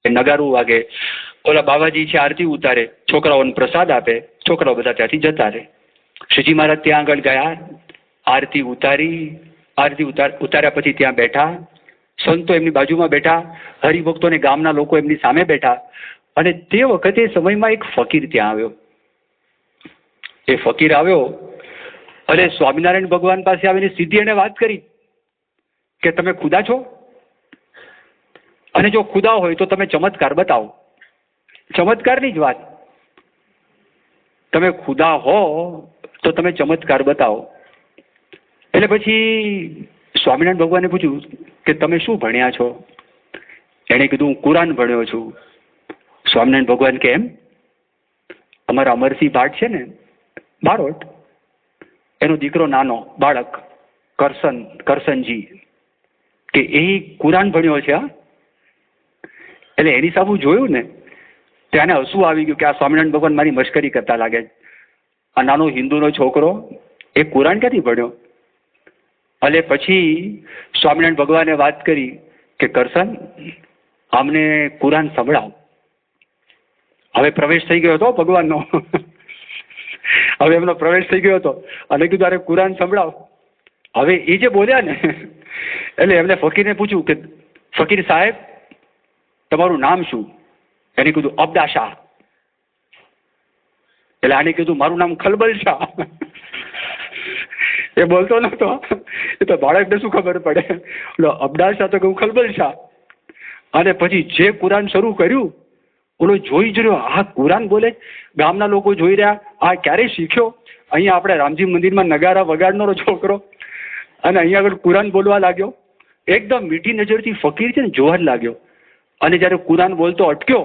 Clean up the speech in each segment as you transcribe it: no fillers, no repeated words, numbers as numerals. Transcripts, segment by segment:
નગારું વાગે, ઓલા બાવાજી છે આરતી ઉતારે, છોકરાઓને પ્રસાદ આપે, છોકરાઓ બધા ત્યાંથી જતા રહે. શ્રીજી મહારાજ ત્યાં આગળ ગયા, આરતી ઉતાર્યા પછી ત્યાં બેઠા, સંતો એમની બાજુમાં બેઠા, હરિભક્તોને ગામના લોકો એમની સામે બેઠા. અને તે વખતે સમયમાં એક ફકીર ત્યાં આવ્યો. એ ફકીર આવ્યો અને સ્વામિનારાયણ ભગવાન પાસે આવીને સીધી એને વાત કરી કે તમે ખુદા છો, અને જો ખુદા હોય તો તમે ચમત્કાર બતાવો. ચમત્કારની જ વાત, તમે ખુદા હો તો તમે ચમત્કાર બતાવો. એટલે પછી સ્વામિનારાયણ ભગવાને પૂછ્યું કે તમે શું ભણ્યા છો? એણે કીધું હું કુરાન ભણ્યો છું. સ્વામિનારાયણ ભગવાન કે એમ? અમારા અમરસિંહ ભાટ છે ને બારોટ, એનો દીકરો નાનો બાળક કરસનજી, કે એ કુરાન ભણ્યો છે. હા, એટલે એની સામે જોયું ને તેને હસવું આવી ગયું કે આ સ્વામિનારાયણ ભગવાન મારી મશ્કરી કરતા લાગે. આ નાનો હિન્દુનો છોકરો એ કુરાન ક્યાંથી ભણ્યો? એટલે પછી સ્વામિનારાયણ ભગવાને વાત કરી કે કરસન, આમને કુરાન સંભળાવ. હવે પ્રવેશ થઈ ગયો હતો ભગવાનનો. હવે એમનો પ્રવેશ થઈ ગયો હતો અને કીધું અરે કુરાન સંભળાવ. હવે એ જે બોલ્યા ને એટલે એમને ફકીરને પૂછ્યું કે ફકીર સાહેબ તમારું નામ શું? એને કીધું અબદા શાહ. એટલે આને કીધું મારું નામ ખલબલ શાહ. એ બોલતો નતો, એ તો બાળકને શું ખબર પડે. એટલે અબદા શાહ તો કહું ખલબલ શાહ. અને પછી જે કુરાન શરૂ કર્યું, ઓલો જોઈ જ રહ્યો, આ કુરાન બોલે, ગામના લોકો જોઈ રહ્યા, આ ક્યારે શીખ્યો? અહીંયા આપણે રામજી મંદિરમાં નગારા વગાડનારો છોકરો અને અહીંયા આગળ કુરાન બોલવા લાગ્યો. એકદમ મીઠી નજરથી ફકીર છે ને જોવા જ લાગ્યો. અને જ્યારે કુરાન બોલતો અટક્યો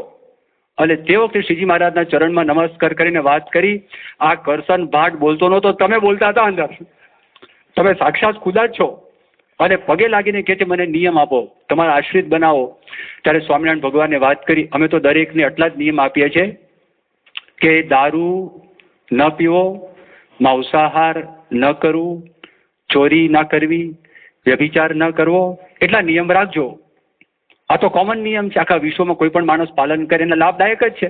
અને તે વખતે શ્રીજી મહારાજના ચરણમાં નમસ્કાર કરીને વાત કરી, આ કરસન ભાટ બોલતો નહોતો, તમે બોલતા હતા અંદર, તમે સાક્ષાત ખુદા જ છો. અને પગે લાગીને કહે છે મને નિયમ આપો, તમારા આશ્રિત બનાવો. ત્યારે સ્વામિનારાયણ ભગવાને વાત કરી, અમે તો દરેકને આટલા જ નિયમ આપીએ છીએ કે દારૂ ન પીવો, માંસાહાર ન કરવું, ચોરી ના કરવી, વ્યભિચાર ન કરવો, એટલા નિયમ રાખજો. આ તો કોમન નિયમ છે, આખા વિશ્વમાં કોઈ પણ માણસ પાલન કરે એને લાભદાયક જ છે.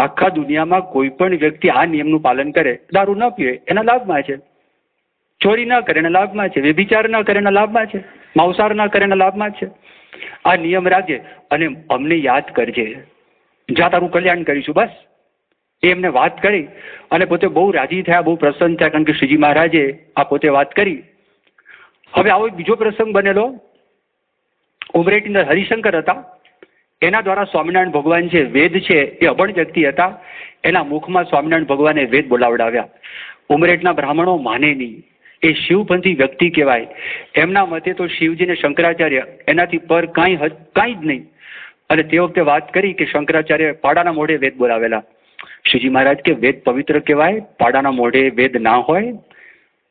આખા દુનિયામાં કોઈ પણ વ્યક્તિ આ નિયમનું પાલન કરે, દારૂ ન પીવે એના લાભમાં છે, ચોરી ન કરે એના લાભમાં છે, વ્યભિચાર ન કરે એના લાભમાં છે, માંસાહાર ન કરે એના લાભમાં છે. આ નિયમ રાખજે અને અમને યાદ કરજે, જા તારું કલ્યાણ કરીશું. બસ એ એમને વાત કરી અને પોતે બહુ રાજી થયા, બહુ પ્રસન્ન થયા, કારણ કે શ્રીજી મહારાજે આ પોતે વાત કરી. હવે આવો એક બીજો પ્રસંગ બનેલો. ઉમરેઠની અંદર હરિશંકર હતા, એના દ્વારા સ્વામિનારાયણ ભગવાન છે વેદ છે એ અભણ વ્યક્તિ હતા, એના મુખમાં સ્વામિનારાયણ ભગવાને વેદ બોલાવડાવ્યા. ઉમરેઠના બ્રાહ્મણો માને નહીં, એ શિવપંથી વ્યક્તિ કહેવાય. એમના મતે તો શિવજીને શંકરાચાર્ય એનાથી પર કાંઈ જ નહીં. અને તે વખતે વાત કરી કે શંકરાચાર્ય પાડાના મોઢે વેદ બોલાવેલા. શ્રીજી મહારાજ કે વેદ પવિત્ર કહેવાય, પાડાના મોઢે વેદ ના હોય,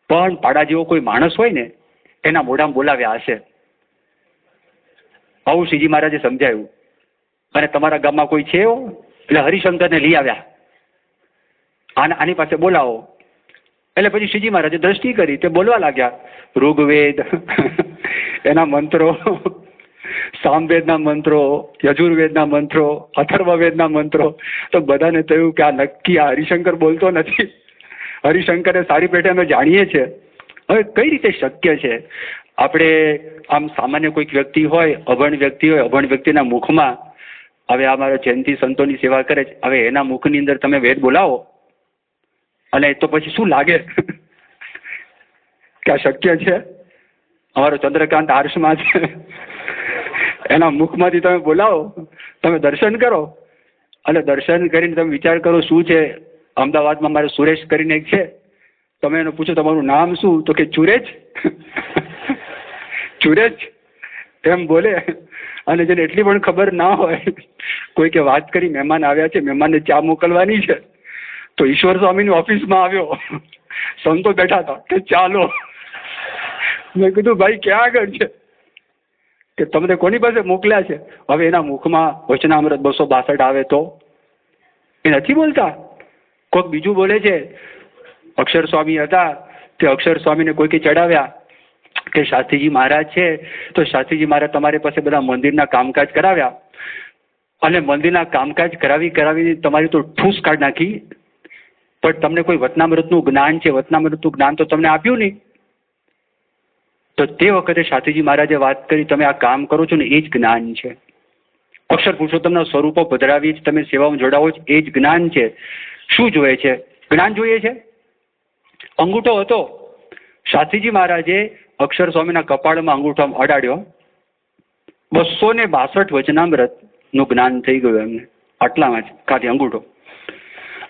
પણ પાડા જેવો કોઈ માણસ હોય ને એના મોઢામાં બોલાવ્યા હશે. આવું શ્રીજી મહારાજે સમજાયું. અને તમારા ગામમાં કોઈ છે એવો? એટલે હરિશંકરને લઈ આવ્યા, આની પાસે બોલાવો. એટલે પછી શ્રીજી મહારાજે દ્રષ્ટિ કરી, તે બોલવા લાગ્યા ઋગ્વેદ એના મંત્રો, સામવેદના મંત્રો, યજુર્વેદના મંત્રો, અથર્વવેદના મંત્રો. તો બધાને થયું કે આ નક્કી આ હરિશંકર બોલતો નથી. હરિશંકરે સારી પેટે અમે જાણીએ છીએ. હવે કઈ રીતે શક્ય છે? આપણે આમ સામાન્ય કોઈક વ્યક્તિ હોય, અભણ વ્યક્તિ હોય, અભણ વ્યક્તિના મુખમાં, હવે અમારા જયંતિ સંતોની સેવા કરે છે, હવે એના મુખની અંદર તમે વેદ બોલાવો અને તો પછી શું લાગે કે આ શક્ય છે? અમારો ચંદ્રકાંત આર્ષમાં છે, એના મુખમાંથી તમે બોલાવો, તમે દર્શન કરો અને દર્શન કરીને તમે વિચાર કરો શું છે. અમદાવાદમાં મારે સુરેશ કરીને એક છે, તમે એને પૂછો તમારું નામ શું, તો કે ચુરેજ. ચુરેજ એમ બોલે. અને જેને એટલી પણ ખબર ના હોય, કોઈ કે વાત કરી મહેમાન આવ્યા છે, મહેમાનને ચા મોકલવાની છે, તો ઈશ્વર સ્વામીની ઓફિસમાં આવ્યો, સંતો બેઠા હતા કે ચાલો. મેં કીધું ભાઈ ક્યાં આગળ છે? કે તમને કોની પાસે મોકલ્યા છે? હવે એના મુખમાં વચનામૃત 262 આવે તો એ નથી બોલતા. કોઈક બીજું બોલે છે. અક્ષર સ્વામી હતા, તે અક્ષર સ્વામીને કોઈકે ચડાવ્યા કે શાસ્ત્રીજી મહારાજ છે, તો શાસ્ત્રીજી મહારાજ તમારી પાસે બધા મંદિરના કામકાજ કરાવ્યા, અને મંદિરના કામકાજ કરાવી તમારી તો ઠૂસ કાઢ નાખી, પણ તમને કોઈ વચનામૃતનું જ્ઞાન છે, વચનામૃતનું જ્ઞાન તો તમને આપ્યું નહીં. તો તે વખતે શાસ્ત્રીજી મહારાજે વાત કરી, તમે આ કામ કરો છો ને એ જ જ્ઞાન છે. અક્ષર પુરુષોત્તમના સ્વરૂપો પધરાવી તમે સેવામાં જોડાવો છો એ જ જ્ઞાન છે. શું જોઈએ છે? જ્ઞાન જોઈએ છે. અંગૂઠો હતો, શાસ્ત્રીજી મહારાજે અક્ષર સ્વામીના કપાળમાં અંગૂઠો અડાડ્યો, 262 વચનામૃત નું જ્ઞાન થઈ ગયું એમને આટલામાં જ, કાથી અંગૂઠો.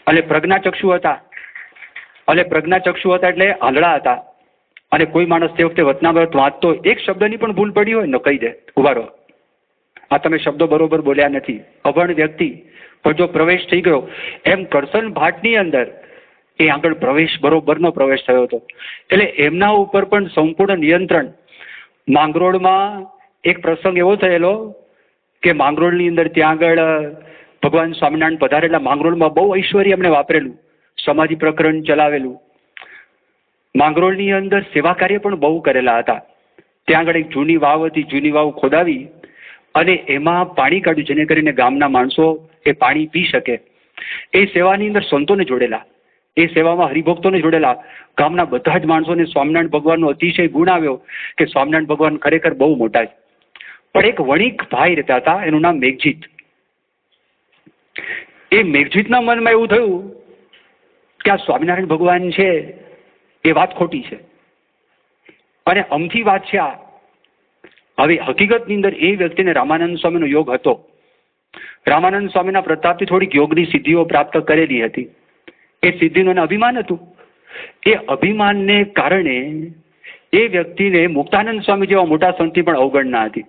અને પ્રજ્ઞાચક્ષુ હતા, એટલે આંધળા હતા. અને કોઈ માણસ તે વખતે વચનામૃત વાંચતો એક શબ્દની પણ ભૂલ પડી હોય ને કહી દે, ઉભા રહો, આ તમે શબ્દો બરોબર બોલ્યા નથી. અભણ વ્યક્તિ પણ જો પ્રવેશ થઈ ગયો, એમ કરસન ભાટની અંદર એ આગળ પ્રવેશ બરોબરનો પ્રવેશ થયો હતો. એટલે એમના ઉપર પણ સંપૂર્ણ નિયંત્રણ. માંગરોળમાં એક પ્રસંગ એવો થયેલો કે માંગરોળની અંદર ત્યાં આગળ ભગવાન સ્વામિનારાયણ પધારેલા. માંગરોળમાં બહુ ઐશ્વર્ય એમણે વાપરેલું, સમાધિ પ્રકરણ ચલાવેલું. માંગરોળની અંદર સેવા કાર્ય પણ બહુ કરેલા હતા. ત્યાં આગળ એક જૂની વાવ હતી, જૂની વાવ ખોદાવી અને એમાં પાણી કાઢ્યું, જેને કરીને ગામના માણસો એ પાણી પી શકે. એ સેવાની અંદર સંતોને જોડેલા, એ સેવામાં હરિભક્તોને જોડેલા. ગામના બધા જ માણસોને સ્વામિનારાયણ ભગવાનનો અતિશય ગુણ આવ્યો કે સ્વામિનારાયણ ભગવાન ખરેખર બહુ મોટા છે. પણ એક વણિક ભાઈ રહેતા હતા, એનું નામ મેઘજીત. એ મેઘજીતના મનમાં એવું થયું કે આ સ્વામિનારાયણ ભગવાન છે એ વાત ખોટી છે અને અમથી વાત છે આ. હવે હકીકતની અંદર એ વ્યક્તિને રામાનંદ સ્વામીનો યોગ હતો. રામાનંદ સ્વામીના પ્રતાપથી થોડીક યોગની સિદ્ધિઓ પ્રાપ્ત કરેલી હતી. એ સિદ્ધિનું અભિમાન હતું. એ અભિમાનને કારણે એ વ્યક્તિને મુક્તાનંદ સ્વામી જેવા મોટા સંતની પણ અવગણના હતી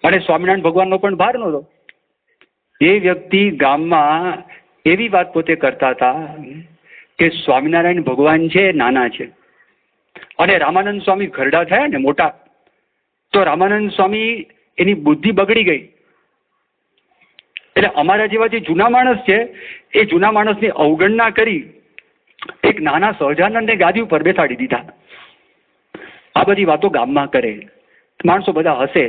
અને સ્વામિનારાયણ ભગવાનનો પણ ભાર નહોતો. એ વ્યક્તિ ગામમાં એવી વાત પોતે કરતા હતા કે સ્વામિનારાયણ ભગવાન છે નાના છે અને રામાનંદ સ્વામી ઘરડા થયા ને મોટા, તો રામાનંદ સ્વામી એની બુદ્ધિ બગડી ગઈ. એટલે અમારા જેવા જે જૂના માણસ છે એ જૂના માણસની અવગણના કરી એક નાના સહજાનંદને ગાદી ઉપર બેસાડી દીધા. આ બધી વાતો ગામમાં કરે, માણસો બધા હસે.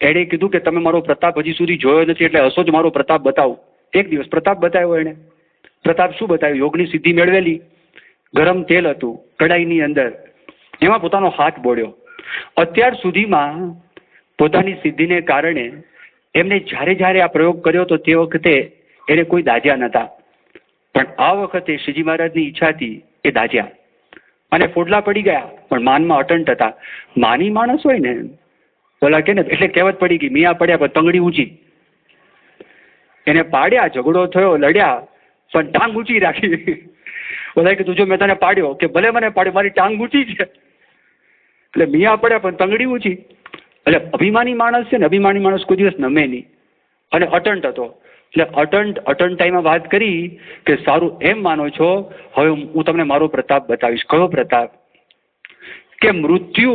એણે કીધું કે તમે મારો પ્રતાપ હજી સુધી જોયો નથી એટલે હસો જ મારો પ્રતાપ બતાવો. એક દિવસ પ્રતાપ બતાવ્યો એણે. પ્રતાપ શું બતાવ્યું? યોગની સિદ્ધિ મેળવેલી, ગરમ તેલ હતું કડાઈની અંદર, એમાં પોતાનો હાથ બોળ્યો. અત્યાર સુધીમાં પોતાની સિદ્ધિને કારણે એમને જ્યારે આ પ્રયોગ કર્યો તો તે વખતે એને કોઈ દાજ્યા નહોતા, પણ આ વખતે શ્રીજી મહારાજની ઈચ્છાથી એ દાજ્યા અને ફોડલા પડી ગયા, પણ માનમાં અટંટ હતા. માની માણસ હોય ને બોલા કે ને, એટલે કહેવત પડી ગઈ, મિયા પડ્યા પણ તંગડી ઊંચી. એને પાડ્યા, ઝઘડો થયો, લડ્યા, પણ ટાંગ ઊંચી રાખી. બોલાય કે તું જો મેં તને પાડ્યો, કે ભલે મને પાડ્યો, મારી ટાંગ ઊંચી છે. એટલે મિયા પડ્યા પણ તંગડી ઊંચી. એટલે અભિમાની માણસ છે ને, અભિમાની માણસ કોઈ દિવસ નમે નહીં અને અટંટ હતો. એટલે અટંટાઈમાં વાત કરી કે સારું એમ માનો છો, હવે હું તમને મારો પ્રતાપ બતાવીશ. કયો પ્રતાપ? કે મૃત્યુ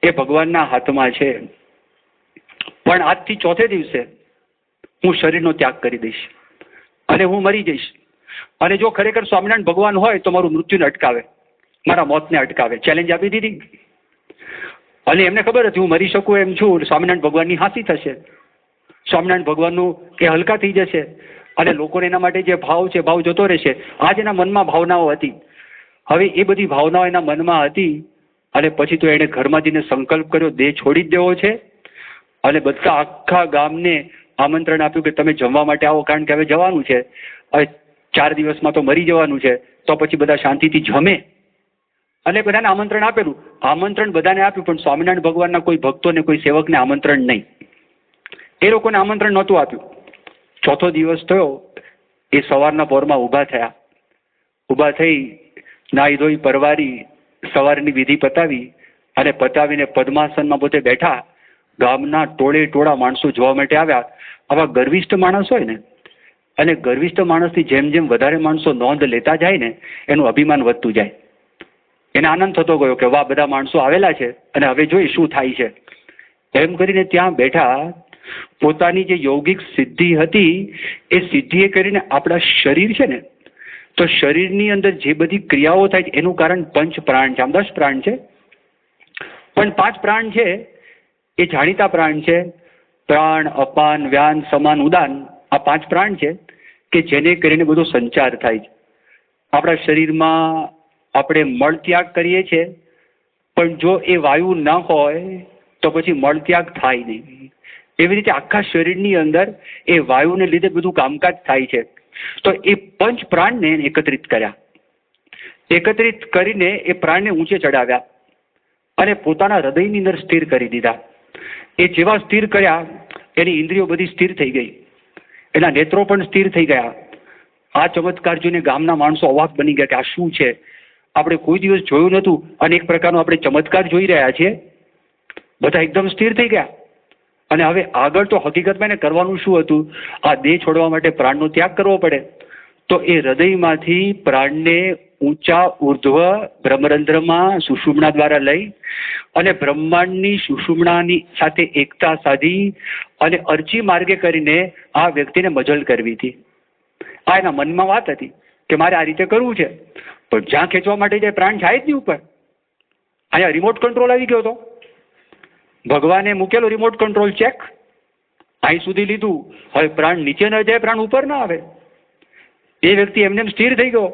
એ ભગવાનના હાથમાં છે, પણ આજથી ચોથે દિવસે હું શરીરનો ત્યાગ કરી દઈશ અને હું મરી જઈશ. અને જો ખરેખર સ્વામિનારાયણ ભગવાન હોય તો મારું મૃત્યુને અટકાવે, મારા મોતને અટકાવે. ચેલેન્જ આપી દીધી. અને એમને ખબર હતી હું મરી શકું એમ છું, સ્વામિનારાયણ ભગવાનની હાંસી થશે, સ્વામિનારાયણ ભગવાનનું એ હલકા થઈ જશે અને લોકોને એના માટે જે ભાવ છે ભાવ જતો રહેશે. આજ એના મનમાં ભાવનાઓ હતી. હવે એ બધી ભાવનાઓ એના મનમાં હતી અને પછી તો એણે ઘરમાં જઈને સંકલ્પ કર્યો દેહ છોડી જ દેવો છે અને બધા આખા ગામને આમંત્રણ આપ્યું કે તમે જમવા માટે આવો, કારણ કે હવે જવાનું છે, હવે 4 દિવસમાં તો મરી જવાનું છે, તો પછી બધા શાંતિથી જમે. અને બધાને આમંત્રણ આપેલું. આમંત્રણ બધાને આપ્યું, પણ સ્વામિનારાયણ ભગવાનના કોઈ ભક્તોને કોઈ સેવકને આમંત્રણ નહીં. એ લોકોને આમંત્રણ નહોતું આપ્યું. ચોથો દિવસ થયો, એ સવારના પોરમાં ઊભા થયા. ઊભા થઈ નાહી ધોઈ પરવારી સવારની વિધિ પતાવી અને પતાવીને પદ્માસનમાં પોતે બેઠા. ગામના ટોળે ટોળા માણસો જોવા માટે આવ્યા. આવા ગર્વિષ્ઠ માણસ હોય ને, અને ગર્વિષ્ઠ માણસથી જેમ જેમ વધારે માણસો નોંધ લેતા જાય ને એનું અભિમાન વધતું જાય. એને આનંદ થતો ગયો કે વાહ બધા માણસો આવેલા છે અને હવે જોઈ શું થાય છે. એમ કરીને ત્યાં બેઠા પોતાની જે યોગિક સિદ્ધિ હતી એ સિદ્ધિએ કરીને આપણા શરીર છે ને, તો શરીરની અંદર જે બધી ક્રિયાઓ થાય છે એનું કારણ 5 પ્રાણ છે. આમ 10 પ્રાણ છે, પણ 5 પ્રાણ છે એ જાણીતા પ્રાણ છે. પ્રાણ, અપાન, વ્યાન, સમાન, ઉદાન, આ 5 પ્રાણ છે કે જેને કરીને બધો સંચાર થાય છે. આપણા શરીરમાં આપણે મળ ત્યાગ કરીએ છીએ, પણ જો એ વાયુ ન હોય તો પછી મળ ત્યાગ થાય નહીં. એવી રીતે આખા શરીરની અંદર એ વાયુને લીધે બધું કામકાજ થાય છે. તો એ 5 પ્રાણને એકત્રિત કર્યા. એકત્રિત કરીને એ પ્રાણને ઊંચે ચડાવ્યા અને પોતાના હૃદયની અંદર સ્થિર કરી દીધા. એ જેવા સ્થિર કર્યા એની ઇન્દ્રિયો બધી સ્થિર થઈ ગઈ, એના નેત્રો પણ સ્થિર થઈ ગયા. આ ચમત્કાર જોઈને ગામના માણસો અવાક બની ગયા કે આ શું છે, આપણે કોઈ દિવસ જોયું નહોતું અને એક પ્રકારનો આપણે ચમત્કાર જોઈ રહ્યા છીએ. બધા એકદમ સ્થિર થઈ ગયા. અને હવે આગળ તો હકીકતમાં એને કરવાનું શું હતું? આ દેહ છોડવા માટે પ્રાણનો ત્યાગ કરવો પડે. તો એ હૃદયમાંથી પ્રાણને ઊંચા ઉર્ધ્વ બ્રહ્મરંધ્રમાં સુષુમ્ના દ્વારા લઈ અને બ્રહ્માંડની સુષુમ્નાની સાથે એકતા સાધી અને અરચી માર્ગે કરીને આ વ્યક્તિને મજલ કરવી હતી. આ એના મનમાં વાત હતી કે મારે આ રીતે કરવું છે, પણ જ્યાં ખેંચવા માટે જાય પ્રાણ જાય જ નહીં ઉપર. અહીંયા રિમોટ કંટ્રોલ આવી ગયો હતો. ભગવાને મૂકેલો રિમોટ કંટ્રોલ ચેક, અહીં સુધી લીધું, હવે પ્રાણ નીચે ન જાય, પ્રાણ ઉપર ના આવે. એ વ્યક્તિ એમને સ્થિર થઈ ગયો.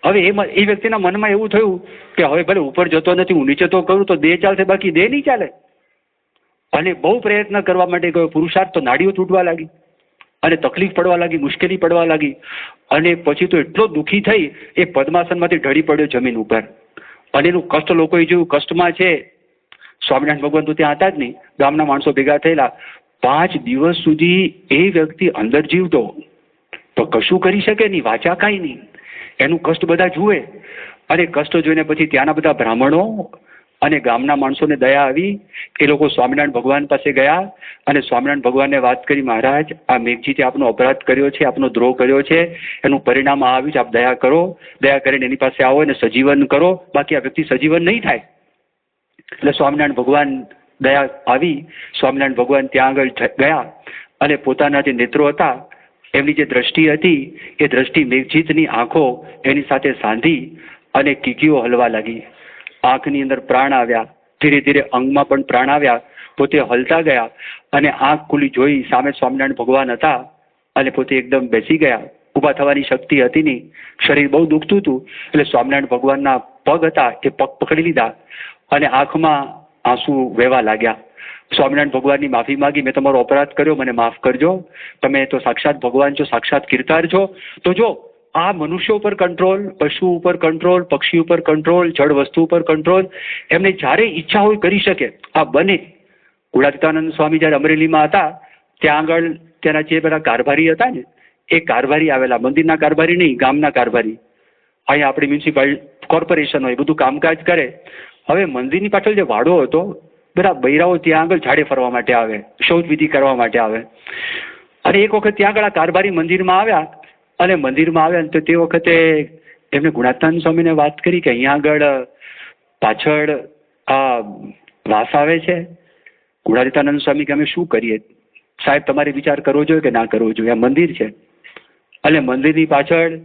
હવે એ વ્યક્તિના મનમાં એવું થયું કે હવે ભલે ઉપર જતો નથી, હું નીચે તો કરું તો દેહ ચાલશે, બાકી દેહ નહીં ચાલે. અને બહુ પ્રયત્ન કરવા માટે ગયો. પુરુષાર્થ તો નાડીઓ તૂટવા લાગી અને તકલીફ પડવા લાગી, મુશ્કેલી પડવા લાગી. અને પછી તો એટલો દુઃખી થઈ એ પદ્માસનમાંથી ઢળી પડ્યો જમીન ઉપર. અને એનું કષ્ટ લોકોએ જોયું, કષ્ટમાં છે. સ્વામિનારાયણ ભગવાન તો ત્યાં હતા જ નહીં, ગામના માણસો ભેગા થયેલા. 5 દિવસ સુધી એ વ્યક્તિ અંદર જીવતો તો કશું કરી શકે નહીં, વાચા કાંઈ નહીં. એનું કષ્ટ બધા જુએ. અને કષ્ટ જોઈને પછી ત્યાંના બધા બ્રાહ્મણો અને ગામના માણસોને દયા આવી. એ લોકો સ્વામિનારાયણ ભગવાન પાસે ગયા અને સ્વામિનારાયણ ભગવાનને વાત કરી, મહારાજ આ મેઘજીતે આપનો અપરાધ કર્યો છે, આપનો દ્રોહ કર્યો છે, એનું પરિણામ આવ્યું છે, આપ દયા કરો, દયા કરીને એની પાસે આવો અને સજીવન કરો, બાકી આ વ્યક્તિ સજીવન નહીં થાય. એટલે સ્વામિનારાયણ ભગવાન દયા આવી. સ્વામિનારાયણ ભગવાન ત્યાં આગળ ગયા અને પોતાના જે નેત્રો હતા, એમની જે દ્રષ્ટિ હતી, એ દ્રષ્ટિ મેઘજીતની આંખો એની સાથે સાંધી અને કીકીઓ હલવા લાગી. આંખની અંદર પ્રાણ આવ્યા, ધીરે ધીરે અંગમાં પણ પ્રાણ આવ્યા, પોતે હલતા ગયા અને આંખ ખુલી જોઈ સામે સ્વામિનારાયણ ભગવાન હતા અને પોતે એકદમ બેસી ગયા. ઊભા થવાની શક્તિ હતી નહીં, શરીર બહુ દુખતું હતું. એટલે સ્વામિનારાયણ ભગવાનના પગ હતા એ પગ પકડી લીધા અને આંખમાં આંસુ વહેવા લાગ્યા. સ્વામિનારાયણ ભગવાનની માફી માંગી, મેં તમારો અપરાધ કર્યો, મને માફ કરજો, તમે તો સાક્ષાત ભગવાન છો, સાક્ષાત કીર્તાર છો. તો જો આ મનુષ્યો ઉપર કંટ્રોલ, પશુ ઉપર કંટ્રોલ, પક્ષી ઉપર કંટ્રોલ, જળ વસ્તુ ઉપર કંટ્રોલ, એમને જ્યારે ઈચ્છા હોય કરી શકે. આ બને. ગુણાતીતાનંદ સ્વામી જ્યારે અમરેલીમાં હતા ત્યાં આગળ ત્યાંના જે બધા કારભારી હતા ને, એ કારભારી આવેલા, મંદિરના કારભારી નહીં, ગામના કારભારી. અહીંયા આપણી મ્યુનિસિપલ કોર્પોરેશન હોય, બધું કામકાજ કરે. હવે મંદિરની પાછળ જે વાડો હતો, બધા બૈરાઓ ત્યાં આગળ ઝાડે ફરવા માટે આવે, શૌચ વિધિ કરવા માટે આવે. અને એક વખત ત્યાં આગળ આ કારભારી મંદિરમાં આવ્યા અને મંદિરમાં આવ્યા તો તે વખતે એમને ગુણાતીતાનંદ સ્વામીને વાત કરી કે અહીંયા આગળ પાછળ આ વાસ આવે છે. ગુણાતીતાનંદ સ્વામી કે અમે શું કરીએ સાહેબ, તમારે વિચાર કરવો જોઈએ કે ના કરવો જોઈએ, આ મંદિર છે અને મંદિરની પાછળ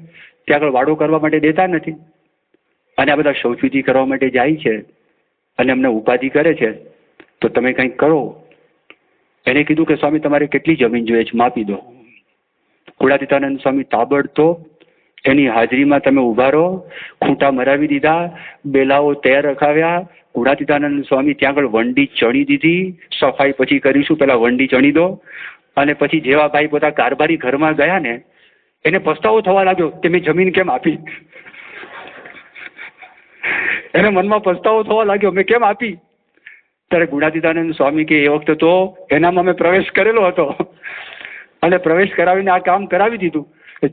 ત્યાં આગળ વાડો કરવા માટે દેતા નથી અને આ બધા શૌચવિધિ કરવા માટે જાય છે અને અમને ઉપાધિ કરે છે, તો તમે કંઈક કરો. એને કીધું કે સ્વામી તમારે કેટલી જમીન જોઈએ છે, માપી દો. ગુણાતીતાનંદ સ્વામી તાબડતોબ એની હાજરીમાં તમે ઉભા રહો, ખૂંટા મરાવી દીધા, બેલાઓ તૈયાર રખાવ્યા. ગુણાતીતાનંદ સ્વામી ત્યાં આગળ વંડી ચણી દીધી. સફાઈ પછી કરીશું, પેલા વંડી ચણી દો. અને પછી જેવા ભાઈ પોતા કારભારી ઘરમાં ગયા ને, એને પસ્તાવો થવા લાગ્યો કે મેં જમીન કેમ આપી. એને મનમાં પસ્તાવો થવા લાગ્યો, મેં કેમ આપી. ત્યારે ગુણાતીતાનંદ સ્વામી કે એ વખતે તો એનામાં મેં પ્રવેશ કરેલો હતો અને પ્રવેશ કરાવીને આ કામ કરાવી દીધું.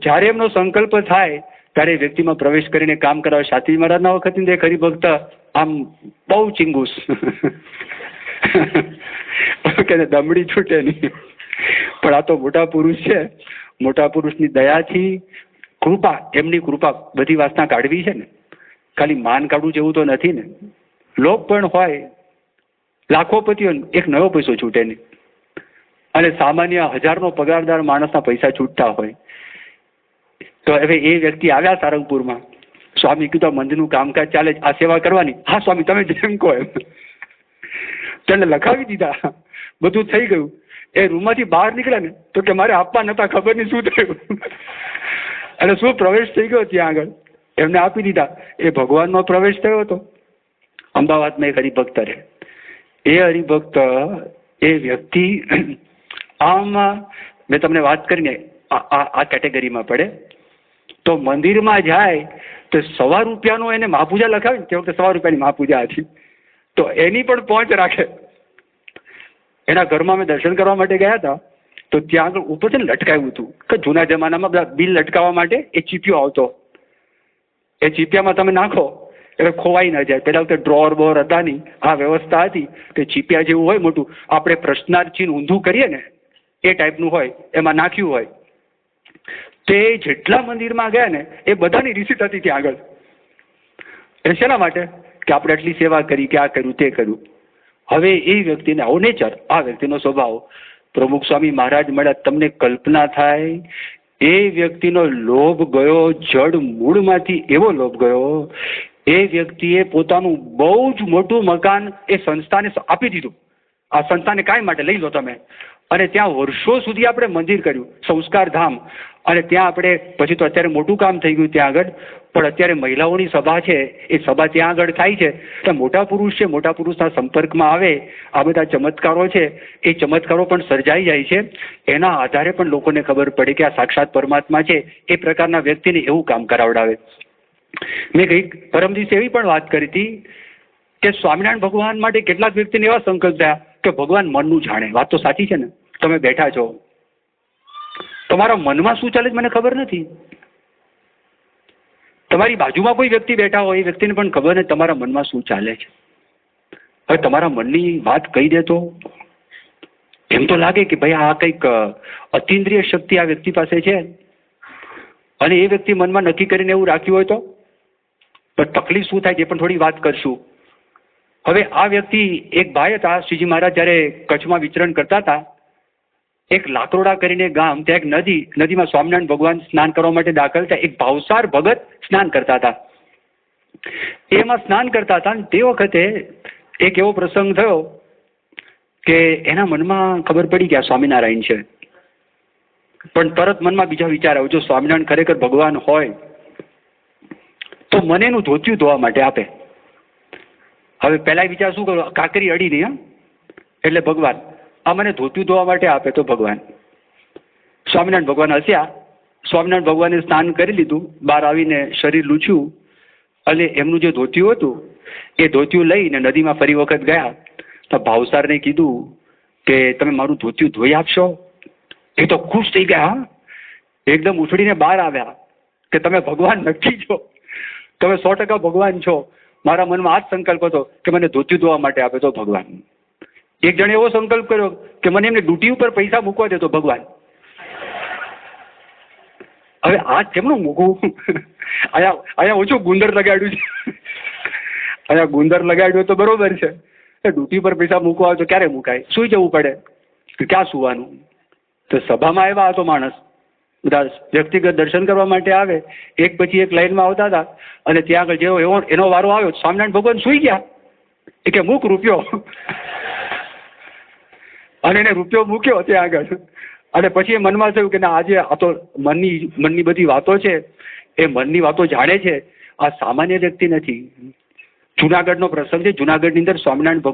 જ્યારે એમનો સંકલ્પ થાય ત્યારે વ્યક્તિમાં પ્રવેશ કરીને કામ કરાવે. શાસ્ત્રી મહારાજના વખતની તે ખરી ભક્ત આમ બહુ ચિંગુસ કે દમડી છૂટે નહીં. પણ આ તો મોટા પુરુષ છે, મોટા પુરુષની દયાથી કૃપા, એમની કૃપા બધી વાસના કાઢવી છે ને, ખાલી માન કાઢવું જેવું તો નથી ને. લોક પણ હોય, લાખોપતિઓ, એક નવો પૈસો છૂટે નહીં. અને સામાન્ય 1000નો પગારદાર માણસના પૈસા છૂટતા હોય. તો હવે એ વ્યક્તિ આવ્યા સારંગપુરમાં. સ્વામી કીધું મંદિરનું કામકાજ ચાલે, આ સેવા કરવાની. હા સ્વામી તમે જેમ કહો એમ. તેને લખાવી દીધા, બધું થઈ ગયું. એ રૂમમાંથી બહાર નીકળ્યા ને તો કે મારે આપવા નતા, ખબર નહીં શું થયું અને શું પ્રવેશ થઈ ગયો ત્યાં આગળ, એમને આપી દીધા. એ ભગવાનનો પ્રવેશ થયો હતો. અમદાવાદમાં એક હરિભક્ત રહે. એ હરિભક્ત એ વ્યક્તિ આમ મેં તમને વાત કરીને આ કેટેગરીમાં પડે. તો મંદિરમાં જાય તો ₹100 એને મહાપૂજા લખાવે ને, તે વખતે ₹100 મહાપૂજા હતી, તો એની પણ પહોંચ રાખે. એના ઘરમાં અમે દર્શન કરવા માટે ગયા હતા, તો ત્યાં આગળ ઉપર છે ને લટકાવ્યું હતું કે જૂના જમાનામાં બધા બિલ લટકાવવા માટે એ ચીપિયો આવતો. એ ચીપિયામાં તમે નાખો એટલે ખોવાઈ ન જાય. પેલા વખતે ડ્રોર બોર હતા નહીં, આ વ્યવસ્થા હતી. તે ચીપિયા જેવું હોય મોટું, આપણે પ્રશ્નાર્થ ચિહ્ન ઊંધું કરીએ ને એ ટાઈપનું હોય, એમાં નાખ્યું હોય. તે જેટલા મંદિરમાં ગયા ને એ બધાની રિસીટ હતી ત્યાં આગળ. એ શેના માટે કે આપણે આટલી સેવા કરી, કે આ કર્યું તે કર્યું. હવે એ વ્યક્તિને આવો નેચર, આ વ્યક્તિનો સ્વભાવ, પ્રમુખ સ્વામી મહારાજ મળ્યા, તમને કલ્પના થાય એ વ્યક્તિનો લોભ ગયો, જડ મૂળમાંથી એવો લોભ ગયો. એ વ્યક્તિએ પોતાનું બહુ જ મોટું મકાન એ સંસ્થાને આપી દીધું. આ સંસ્થાને કાંઈ માટે લઈ લો તમે. અને ત્યાં વર્ષો સુધી આપણે મંદિર કર્યું, સંસ્કાર ધામ. અને ત્યાં આપણે પછી તો અત્યારે મોટું કામ થઈ ગયું ત્યાં આગળ, પણ અત્યારે મહિલાઓની સભા છે, એ સભા ત્યાં આગળ થાય છે. એટલે મોટા પુરુષ છે, મોટા પુરુષના સંપર્કમાં આવે, આ બધા ચમત્કારો છે, એ ચમત્કારો પણ સર્જાઈ જાય છે. એના આધારે પણ લોકોને ખબર પડે કે આ સાક્ષાત પરમાત્મા છે. એ પ્રકારના વ્યક્તિને એવું કામ કરાવડાવે. મેં ગઈ પરમ દિવસે એવી પણ વાત કરી હતી કે સ્વામિનારાયણ ભગવાન માટે કેટલાક વ્યક્તિને એવા સંકલ્પ થયા કે ભગવાન મનનું જાણે. વાત તો સાચી છે ને, તમે બેઠા છો, તમારા મનમાં શું ચાલે છે મને ખબર નથી. તમારી બાજુમાં કોઈ વ્યક્તિ બેઠા હોય, એ વ્યક્તિને પણ ખબર નથી તમારા મનમાં શું ચાલે છે. હવે તમારા મનની વાત કહી દે તો એમ તો લાગે કે ભાઈ આ કંઈક અતિન્દ્રિય શક્તિ આ વ્યક્તિ પાસે છે, અને એ વ્યક્તિ મનમાં નક્કી કરીને એવું રાખ્યું હોય તો. પણ તકલીફ શું થાય છે પણ થોડી વાત કરશું. હવે આ વ્યક્તિ, એક ભાઈ હતા, શ્રીજી મહારાજ જ્યારે કચ્છમાં વિચરણ કરતા હતા, એક લાકરોડા કરીને ગામ, ત્યાં એક નદી, નદીમાં સ્વામિનારાયણ ભગવાન સ્નાન કરવા માટે દાખલ થયા. એક ભાવસાર ભગત સ્નાન કરતા હતા. એમાં સ્નાન કરતા હતા, તે વખતે એક એવો પ્રસંગ થયો કે એના મનમાં ખબર પડી કે આ સ્વામિનારાયણ છે. પણ તરત મનમાં બીજા વિચાર આવ્યો, જો સ્વામિનારાયણ ખરેખર ભગવાન હોય તો મને એનું ધોતિયું ધોવા માટે આપે. હવે પહેલા વિચાર શું કરો, કાકરી અડી નહીં, એટલે ભગવાન આ મને ધોતિયું ધોવા માટે આપે તો ભગવાન. સ્વામિનારાયણ ભગવાન હસ્યા. સ્વામિનારાયણ ભગવાને સ્નાન કરી લીધું, બહાર આવીને શરીર લૂછ્યું, અને એમનું જે ધોતિયું હતું એ ધોતિયું લઈને નદીમાં ફરી વખત ગયા. તો ભાવસારને કીધું કે તમે મારું ધોતિયું ધોઈ આપશો. એ તો ખુશ થઈ ગયા, એકદમ ઉછળીને બહાર આવ્યા કે તમે ભગવાન નક્કી છો, તમે 100% ભગવાન છો. મારા મનમાં આ જ સંકલ્પ હતો કે મને ધોતિયું ધોવા માટે આપે તો ભગવાન. એક જણે એવો સંકલ્પ કર્યો કે મને એમને ડ્યુટી ઉપર પૈસા મૂકવા દે તો ભગવાન. હવે આ કેમનું મૂકવું? અહીંયા ઓછું ગુંદર લગાડ્યું છે, અહીંયા ગુંદર લગાડ્યું તો બરોબર છે. ડ્યુટી પર પૈસા મૂકવા હોય તો ક્યારે મુકાય? સુઈ જવું પડે, ક્યાં સુવાનું? તો સભામાં આવ્યા હતો માણસ, બધા વ્યક્તિગત દર્શન કરવા માટે આવે, એક પછી એક લાઈનમાં આવતા હતા. અને ત્યાં આગળ જેવો એવો એનો વારો આવ્યો, સ્વામિનારાયણ ભગવાન સુઈ ગયા. એ કે મૂક રૂપિયો, અને એને રૂપિયો મૂક્યો ત્યાં આગળ. અને પછી એ મનમાં થયું કે ના, આજે આ તો મનની બધી વાતો છે, એ મનની વાતો જાણે છે, આ સામાન્ય વ્યક્તિ નથી. જુનાગઢનો પ્રસંગ છે. જુનાગઢની અંદર સ્વામિનારાયણ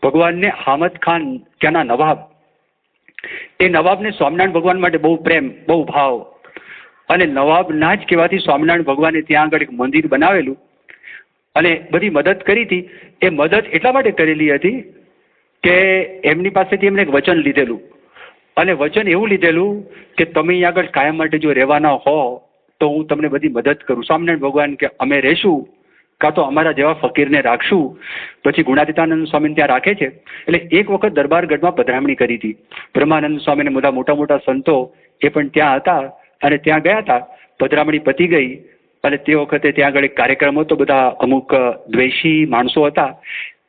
ભગવાનને હામદ ખાન, ત્યાંના નવાબ, એ નવાબને સ્વામિનારાયણ ભગવાન માટે બહુ પ્રેમ, બહુ ભાવ, અને નવાબના જ કહેવાથી સ્વામિનારાયણ ભગવાને ત્યાં આગળ એક મંદિર બનાવેલું અને બધી મદદ કરી હતી. એ મદદ એટલા માટે કરેલી હતી કે એમની પાસેથી એમને એક વચન લીધેલું, અને વચન એવું લીધેલું કે તમે અહીં આગળ કાયમ માટે જો રહેવાના હો તો હું તમને બધી મદદ કરું. સ્વામિનારાયણ ભગવાન કે અમે રહેશું, કાં તો અમારા જેવા ફકીરને રાખશું. પછી ગુણાતીતાનંદ સ્વામીને ત્યાં રાખે છે. એટલે એક વખત દરબારગઢમાં પધરામણી કરી હતી. બ્રહ્માનંદ સ્વામીને બધા મોટા મોટા સંતો એ પણ ત્યાં હતા, અને ત્યાં ગયા હતા. પધરામણી પતી ગઈ, અને તે વખતે ત્યાં આગળ એક કાર્યક્રમ હતો. બધા અમુક દ્વેષી માણસો હતા.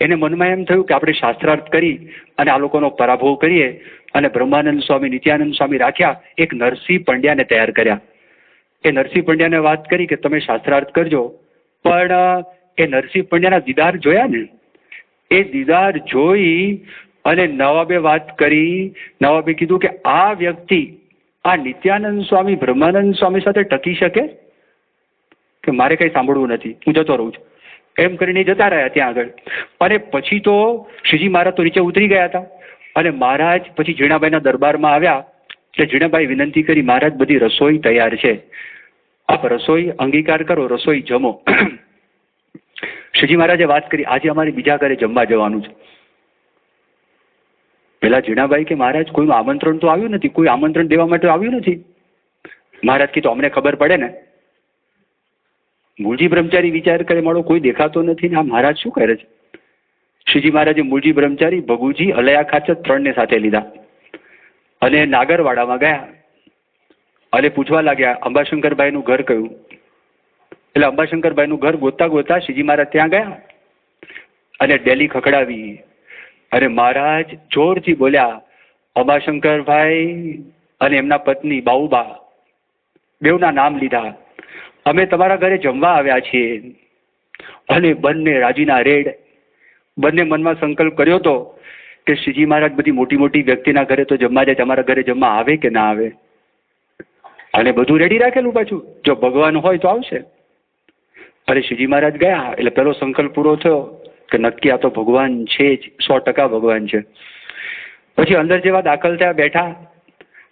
એને મનમાં એમ થયું કે આપણે શાસ્ત્રાર્થ કરી અને આ લોકોનો પરાભવ કરીએ, અને બ્રહ્માનંદ સ્વામી, નિત્યાનંદ સ્વામી રાખ્યા. એક નરસિંહ પંડ્યાને તૈયાર કર્યા. એ નરસિંહ પંડ્યાને વાત કરી કે તમે શાસ્ત્રાર્થ કરજો. પણ એ નરસિંહ પંડ્યાના દીદાર જોયા ને, એ દીદાર જોઈ અને નવાબે વાત કરી. નવાબે કીધું કે આ વ્યક્તિ આ નિત્યાનંદ સ્વામી બ્રહ્માનંદ સ્વામી સાથે ટકી શકે કે મારે કઈ સાંભળવું નથી, હું જતો રહું છું. એમ કરીને જતા રહ્યા ત્યાં આગળ. અને પછી તો શ્રીજી મહારાજ તો નીચે ઉતરી ગયા હતા અને મહારાજ પછી ઝીણાભાઈના દરબારમાં આવ્યા. એટલે ઝીણાભાઈ વિનંતી કરી, મહારાજ બધી રસોઈ તૈયાર છે, આપ રસોઈ અંગીકાર કરો, રસોઈ જમો. શ્રીજી મહારાજે વાત કરી, આજે અમારે બીજા ઘરે જમવા જવાનું છે. પેલા ઝીણાભાઈ કે મહારાજ કોઈનું આમંત્રણ તો આવ્યું નથી, કોઈ આમંત્રણ દેવા માટે આવ્યું નથી. મહારાજ કીધું અમને ખબર પડે ને. મૂળજી બ્રહ્મચારી વિચાર કરે, મારો કોઈ દેખાતો નથી ને આ મહારાજ શું કરે છે. શ્રીજી મહારાજે મૂળજી બ્રહ્મચારી, ભગુજી, અલયા ખાચર 3 ને સાથે લીધા અને નાગરવાડામાં ગયા અને પૂછવા લાગ્યા અંબાશંકરભાઈનું ઘર કયું. એટલે અંબાશંકરભાઈનું ઘર ગોતતા ગોતતા શ્રીજી મહારાજ ત્યાં ગયા અને ડેલી ખખડાવી અને મહારાજ જોરથી બોલ્યા, અંબાશંકરભાઈ અને એમના પત્ની બાઉબા, બેઉના નામ લીધા, અમે તમારા ઘરે જમવા આવ્યા છીએ. અને બંને રાજીના રેડ. બંને મનમાં સંકલ્પ કર્યો હતો કે શ્રીજી મહારાજ બધી મોટી મોટી વ્યક્તિના ઘરે તો જમવા જાય, તમારા ઘરે જમવા આવે કે ના આવે. અને બધું રેડી રાખેલું પાછું, જો ભગવાન હોય તો આવશે. અને શ્રીજી મહારાજ ગયા એટલે પેલો સંકલ્પ પૂરો થયો કે નક્કી આ તો ભગવાન છે જ, 100% ભગવાન છે. પછી અંદર જેવા દાખલ થયા, બેઠા.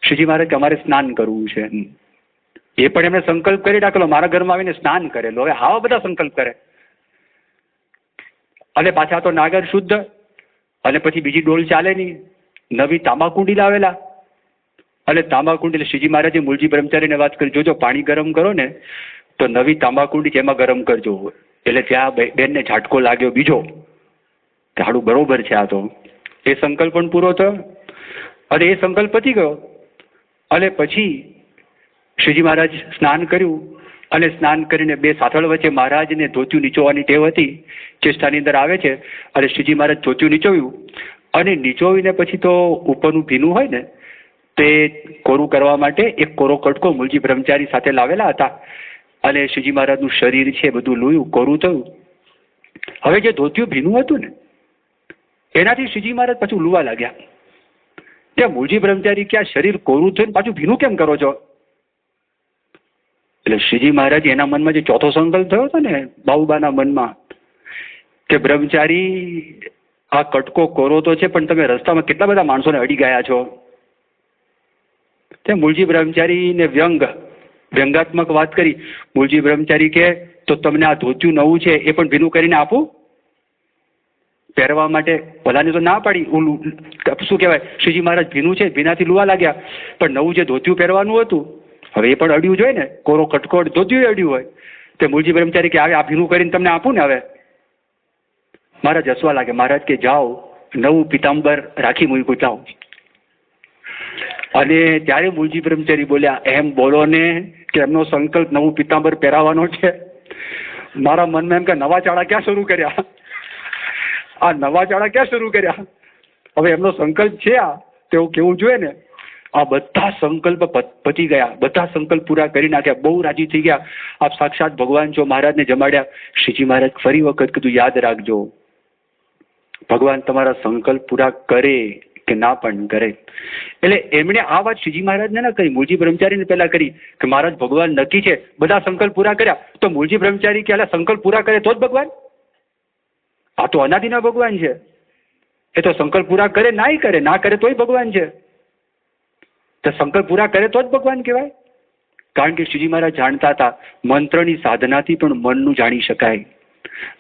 શ્રીજી મહારાજ કે અમારે સ્નાન કરવું છે. એ પણ એમણે સંકલ્પ કરી રાખેલો, મારા ઘરમાં આવીને સ્નાન કરેલો. હવે આવા બધા સંકલ્પ કરે. અને પાછા તો નાગર શુદ્ધ. અને પછી બીજી ડોલ ચાલે નહીં, નવી તાંબાકુંડી લાવેલા. અને તાંબાકુંડી, એટલે શ્રીજી મહારાજે મૂળજી બ્રહ્મચારીને વાત કરી, જોજો પાણી ગરમ કરો ને તો નવી તાંબાકુંડી એમાં ગરમ કરજો. એટલે ત્યાં બેનને ઝાટકો લાગ્યો બીજો, ઝાડું બરોબર છે આ તો. એ સંકલ્પ પણ પૂરો થયો અને એ સંકલ્પ પતી ગયો. અને પછી શ્રીજી મહારાજ સ્નાન કર્યું અને સ્નાન કરીને બે સાથળ વચ્ચે મહારાજને ધોતિયું નીચોવાની ટેવ હતી, ચેષ્ટાની અંદર આવે છે. અને શ્રીજી મહારાજ ધોતિયું નીચોવ્યું અને નીચોવીને પછી તો ઉપરનું ભીનું હોય ને તે કોરું કરવા માટે એક કોરો કટકો મૂળજી બ્રહ્મચારી સાથે લાવેલા હતા. અને શ્રીજી મહારાજનું શરીર છે બધું લોયું કોરું થયું. હવે જે ધોતિયું ભીનું હતું ને એનાથી શ્રીજી મહારાજ પાછું લુવા લાગ્યા. ત્યાં મૂળજી બ્રહ્મચારી કે આ શરીર કોરું થયું પાછું ભીનું કેમ કરો છો. એટલે શ્રીજી મહારાજ એના મનમાં જે ચોથો સંકલ્પ થયો હતો ને બાઉબાના મનમાં કે બ્રહ્મચારી આ કટકો કોરો તો છે પણ તમે રસ્તામાં કેટલા બધા માણસોને અડી ગયા છો. તે મૂળજી બ્રહ્મચારીને વ્યંગાત્મક વાત કરી. મૂળજી બ્રહ્મચારી કે તો તમને આ ધોતિયું નવું છે એ પણ ભીનું કરીને આપું પહેરવા માટે. ભલાને તો ના પાડી. ઓલું શું કહેવાય, શ્રીજી મહારાજ ભીનું છે, ભીનાથી લુવા લાગ્યા, પણ નવું જે ધોતિયું પહેરવાનું હતું હવે એ પણ અડ્યું જોઈએ ને, કોરો કટકો ધોતિયું અડ્યું હોય. તે મૂળજી બ્રહ્મચારી કે આવે આ ભીનું કરીને તમને આપું ને. હવે મહારાજ હસવા લાગે. મહારાજ કે જાઓ નવું પિતાંબર રાખી મૂક્યું જાઓ. અને ત્યારે મૂળજી બ્રહ્મચારી બોલ્યા, એમ બોલો ને કે એમનો સંકલ્પ નવું પિતાંબર પહેરાવાનો છે. મારા મનમાં એમ કે નવા ચાળા ક્યાં શરૂ કર્યા, આ નવા ચાળા ક્યાં શરૂ કર્યા. હવે એમનો સંકલ્પ છે આ તેવું કેવું જોઈએ ને. આ બધા સંકલ્પ પતી ગયા, બધા સંકલ્પ પૂરા કરી નાખ્યા, બહુ રાજી થઈ ગયા. આપ સાક્ષાત ભગવાન છો. મહારાજને જમાડ્યા. શ્રીજી મહારાજ ફરી વખત કીધું, યાદ રાખજો ભગવાન તમારા સંકલ્પ પૂરા કરે કે ના પણ કરે. એટલે એમણે આ વાત શ્રીજી મહારાજને ના કરી, મૂળજી બ્રહ્મચારીને પહેલા કરી કે મહારાજ ભગવાન નક્કી છે, બધા સંકલ્પ પૂરા કર્યા. તો મૂળજી બ્રહ્મચારી કે સંકલ્પ પૂરા કરે તો જ ભગવાન. આ તો અનાદિના ભગવાન છે. એ તો સંકલ્પ પૂરા કરે નાય કરે, ના કરે તોય ભગવાન છે. તો સંકલ્પ પૂરા કરે તો જ ભગવાન કહેવાય. કારણ કે શ્રીજી મહારાજ જાણતા હતા મંત્રની સાધનાથી પણ મનનું જાણી શકાય,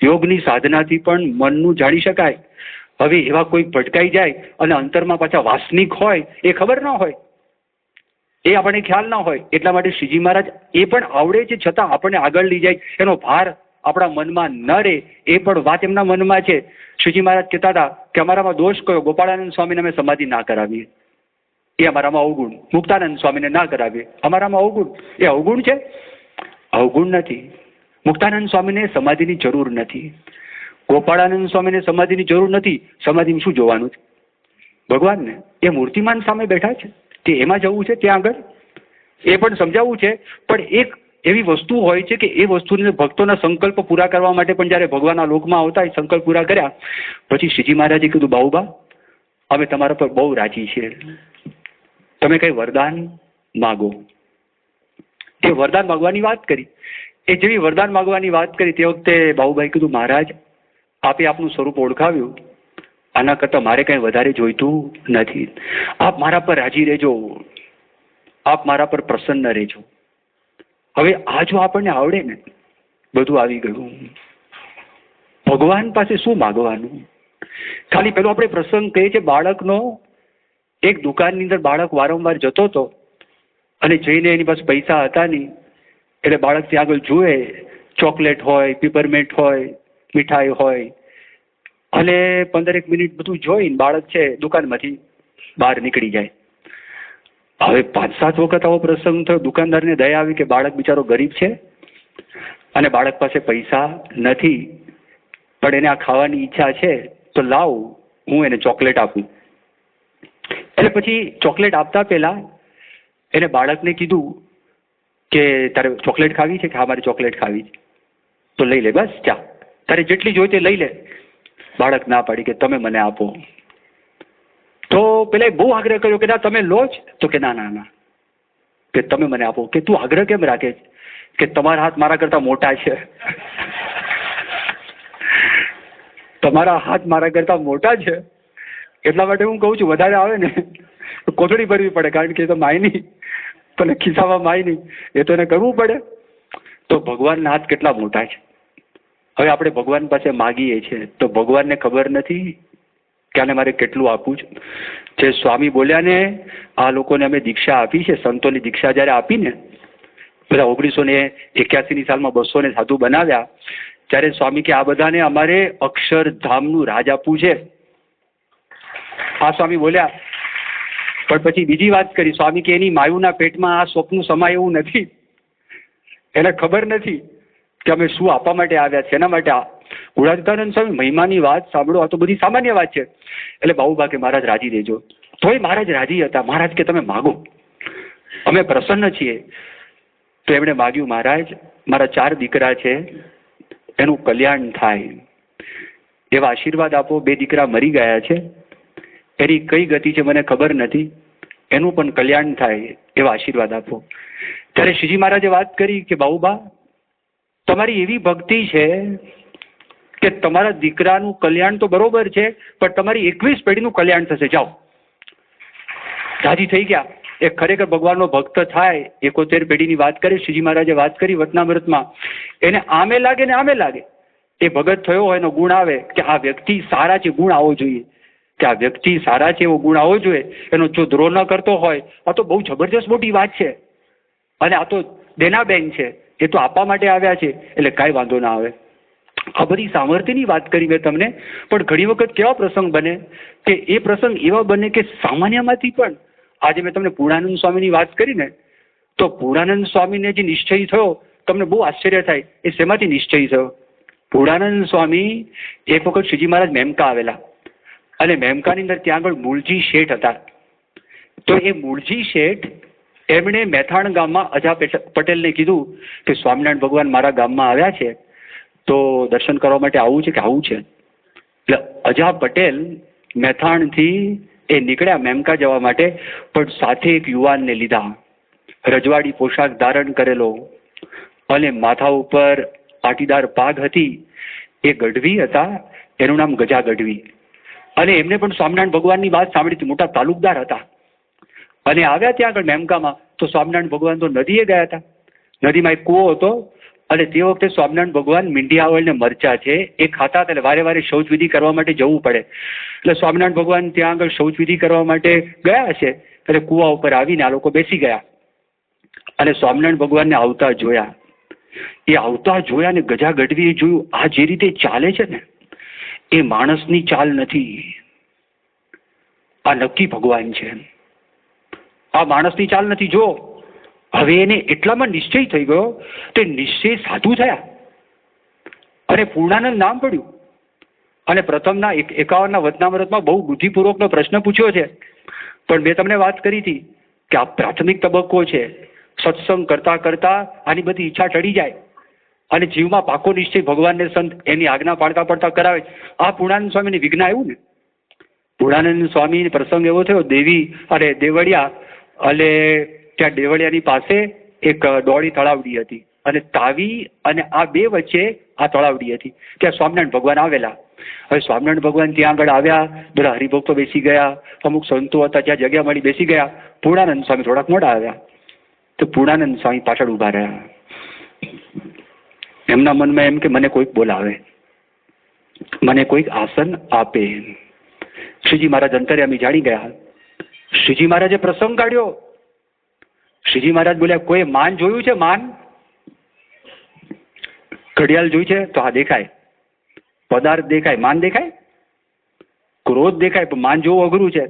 યોગની સાધનાથી પણ મનનું જાણી શકાય. હવે એવા કોઈ ભટકાઈ જાય અને અંતરમાં પાછા વાસનિક હોય એ ખબર ના હોય, એ આપણને ખ્યાલ ના હોય. એટલા માટે શ્રીજી મહારાજ એ પણ આવડે છે છતાં આપણને આગળ લઈ જાય, એનો ભાર આપણા મનમાં ન રહે એ પણ વાત એમના મનમાં છે. શ્રીજી મહારાજ કહેતા હતા કે અમારામાં દોષ કયો, ગોપાળાનંદ સ્વામીને અમે સમાધિ ના કરાવીએ એ અમારામાં અવગુણ, મુક્તાનંદ સ્વામીને ના કરાવીએ અમારામાં અવગુણ. એ અવગુણ છે? અવગુણ નથી. મુક્તાનંદ સ્વામીને સમાધિની જરૂર નથી, ગોપાળાનંદ સ્વામીને સમાધિની જરૂર નથી. સમાધિમાં શું જોવાનું છે? ભગવાનને. એ મૂર્તિમાન સામે બેઠા છે, તે એમાં જવું છે ત્યાં આગળ એ પણ સમજાવવું છે. પણ એક એવી વસ્તુ હોય છે કે એ વસ્તુને ભક્તોના સંકલ્પ પૂરા કરવા માટે પણ જ્યારે ભગવાનના લોકમાં આવતા એ સંકલ્પ પૂરા કર્યા પછી શ્રીજી મહારાજે કીધું, બાઉબા અમે તમારા પર બહુ રાજી છીએ, તમે કઈ વરદાન માગો. એ વરદાન માગવાની વાત કરી. એ જેવી વરદાન માગવાની વાત કરી તે વખતે બાબુભાઈ કીધું, મહારાજ આપે આપનું સ્વરૂપ ઓળખાવ્યું, આના કરતાં મારે કંઈ વધારે જોઈતું નથી. આપ મારા પર રાજી રહેજો, આપ મારા પર પ્રસન્ન રહેજો. હવે આ જો આપણને આવડે ને, બધું આવી ગયું. ભગવાન પાસે શું માગવાનું? ખાલી પેલો આપણે પ્રસંગ કહીએ છીએ બાળકનો. એક દુકાનની અંદર બાળક વારંવાર જતો હતો અને જઈને એની પાસે પૈસા હતા નહીં, એટલે બાળક ત્યાં આગળ જુએ ચોકલેટ હોય, પીપરમેન્ટ હોય, મીઠાઈ હોય, અને 15 મિનિટ બધું જોઈને બાળક છે દુકાનમાંથી બહાર નીકળી જાય. હવે 5-7 વખત આવો પ્રસંગ થયો. દુકાનદારને દયા આવી કે બાળક બિચારો ગરીબ છે અને બાળક પાસે પૈસા નથી, પણ એને આ ખાવાની ઈચ્છા છે, તો લાવ હું એને ચોકલેટ આપું. એટલે પછી ચોકલેટ આપતા પહેલા એને બાળકને કીધું કે તારે ચોકલેટ ખાવી છે? કે હા મારે ચોકલેટ ખાવી છે. તો લઈ લે, બસ જા, તારે જેટલી જોઈ તે લઈ લે. બાળક ના પાડી કે તમે મને આપો. તો પેલા બહુ આગ્રહ કર્યો કે ના તમે લો જ. તો કે ના ના ના, કે તમે મને આપો. કે તું આગ્રહ કેમ રાખે? કે તમારા હાથ મારા કરતા મોટા છે. તમારા હાથ મારા કરતા મોટા છે એટલા માટે હું કહું છું, વધારે આવે ને કોથળી ભરવી પડે, કારણ કે એ તો માય નહીં, પણ ખિસ્સામાં માય નહીં, એ તો એને કરવું પડે. તો ભગવાનના હાથ કેટલા મોટા છે. હવે આપણે ભગવાન પાસે માગીએ છીએ તો ભગવાનને ખબર નથી કે આને મારે કેટલું આપવું છે. જે સ્વામી બોલ્યા ને, આ લોકોને અમે દીક્ષા આપી છે, સંતોની દીક્ષા જ્યારે આપીને બધા 1981 સાલમાં 200 સાધુ બનાવ્યા, ત્યારે સ્વામી કે આ બધાને અમારે અક્ષરધામનું રાજ આપવું છે. આ સ્વામી બોલ્યા. પણ પછી બીજી વાત કરી સ્વામી કે એની માયુના પેટમાં આ સ્વપ્ન સમાય એવું નથી, એને ખબર નથી કે અમે શું આપવા માટે આવ્યા છે, એના માટે. ગુણાતીતાનંદ સ્વામી મહિમાની વાત સાંભળો, આ તો બધી સામાન્ય વાત છે. એટલે બાબુબા કે મહારાજ રાજી દેજો. તોય મહારાજ રાજી હતા. મહારાજ કે તમે માગો, અમે પ્રસન્ન છીએ. તો એમણે માગ્યું, મહારાજ મારા 4 દીકરા છે, એનું કલ્યાણ થાય એવા આશીર્વાદ આપો. 2 દીકરા મરી ગયા છે, એની કઈ ગતિ છે મને ખબર નથી, એનું પણ કલ્યાણ થાય એવા આશીર્વાદ આપો. ત્યારે શ્રીજી મહારાજે વાત કરી કે બાબુબા તમારી એવી ભક્તિ છે કે તમારા દીકરાનું કલ્યાણ તો બરોબર છે, પણ તમારી 21 પેઢીનું કલ્યાણ થશે, જાઓ. રાજી થઈ ગયા. એ ખરેખર ભગવાનનો ભક્ત થાય. 71 પેઢીની વાત કરી શ્રીજી મહારાજે, વાત કરી વચનામૃતમાં. એને આમે લાગે ને આમે લાગે, એ ભગત થયો હોય એનો ગુણ આવે કે આ વ્યક્તિ સારા છે, ગુણ આવવો જોઈએ, કે આ વ્યક્તિ સારા છે એવો ગુણ આવવો જોઈએ. એનો જો દ્રોહ ન કરતો હોય, આ તો બહુ જબરજસ્ત મોટી વાત છે. અને આ તો દેનાબેન છે, એ તો આપવા માટે આવ્યા છે, એટલે કાંઈ વાંધો ના આવે. આ બધી સામર્થ્યની વાત કરી મેં તમને. પણ ઘણી વખત કેવા પ્રસંગ બને કે એ પ્રસંગ એવા બને કે સામાન્યમાંથી પણ. આજે મેં તમને પૂર્ણાનંદ સ્વામીની વાત કરી ને, તો પૂર્ણાનંદ સ્વામીને જે નિશ્ચય થયો તમને બહુ આશ્ચર્ય થાય. એ શેમાંથી નિશ્ચય થયો? પૂર્ણાનંદ સ્વામી એક વખત શ્રીજી મહારાજ મેમકા આવેલા, અને મેમકાની અંદર ત્યાં આગળ મૂળજી શેઠ હતા. તો એ મૂળજી શેઠ એમણે મેથાણ ગામમાં અજા પટેલને કીધું કે સ્વામિનારાયણ ભગવાન મારા ગામમાં આવ્યા છે, તો દર્શન કરવા માટે આવવું છે કે આવું છે. એટલે અજા પટેલ મેથાણથી એ નીકળ્યા મેમકા જવા માટે, પણ સાથે એક યુવાનને લીધા, રજવાડી પોશાક ધારણ કરેલો અને માથા ઉપર પાટીદાર પાઘ હતી. એ ગઢવી હતા, એનું નામ ગજા ગઢવી. અને એમને પણ સ્વામિનારાયણ ભગવાનની વાત સાંભળી હતી, મોટા તાલુકદાર હતા. અને આવ્યા ત્યાં આગળ મેમકામાં, તો સ્વામિનારાયણ ભગવાન તો નદીએ ગયા હતા. નદીમાં એક કૂવો હતો, અને તે વખતે સ્વામિનારાયણ ભગવાન મીંઢિયાવળ ને મરચા છે એ ખાતા હતા, એટલે વારે વારે શૌચવિધિ કરવા માટે જવું પડે. એટલે સ્વામિનારાયણ ભગવાન ત્યાં આગળ શૌચવિધિ કરવા માટે ગયા છે, એટલે કૂવા ઉપર આવીને આ લોકો બેસી ગયા અને સ્વામિનારાયણ ભગવાનને આવતા જોયા. એ આવતા જોયા ને ગજા ગઢવીએ જોયું, આ જે રીતે ચાલે છે ને એ માણસની ચાલ નથી, આ નક્કી ભગવાન છે, આ માણસની ચાલ નથી. જો હવે એને એટલામાં નિશ્ચય થઈ ગયો, તે નિશ્ચય સાધુ થયા અને પૂર્ણાનંદ નામ પડ્યું. અને પ્રથમના 51ના વચનામૃતમાં બહુ બુદ્ધિપૂર્વકનો પ્રશ્ન પૂછ્યો છે, પણ મેં તમને વાત કરી હતી કે આ પ્રાથમિક તબક્કો છે. સત્સંગ કરતા કરતા આની બધી ઈચ્છા ટળી જાય અને જીવમાં પાકો નિશ્ચય ભગવાનને સંત એની આજ્ઞા પાડતા પડતા કરાવે. આ પૂર્ણાનંદ સ્વામીને વિઘ્ન આવ્યું ને, પૂર્ણાનંદ સ્વામી પ્રસંગ એવો થયો, દેવળિયા, અને ત્યાં દેવળિયાની પાસે એક ડોળી તળાવડી હતી, અને તાવી અને આ બે વચ્ચે આ તળાવડી હતી. ત્યાં સ્વામિનારાયણ ભગવાન આવેલા. હવે સ્વામિનારાયણ ભગવાન ત્યાં આગળ આવ્યા, બધા હરિભક્તો બેસી ગયા, અમુક સંતો હતા જ્યાં જગ્યા મળી બેસી ગયા. પૂર્ણાનંદ સ્વામી થોડાક મોડા આવ્યા, તો પૂર્ણાનંદ સ્વામી પાછળ ઉભા રહ્યા. એમના મનમાં એમ કે મને કોઈક બોલાવે, મને કોઈક આસન આપે. શ્રીજી મહારાજ અંતર્યામી જાણી ગયા. શ્રીજી મહારાજે પ્રસંગ કાઢ્યો. શ્રીજી મહારાજ બોલ્યા, કોઈ માન જોયું છે? માન ઘડિયાળ જોઈ છે? તો હા દેખાય, પદાર્થ દેખાય, માન દેખાય, ક્રોધ દેખાય, પણ માન જોવું અઘરું છે.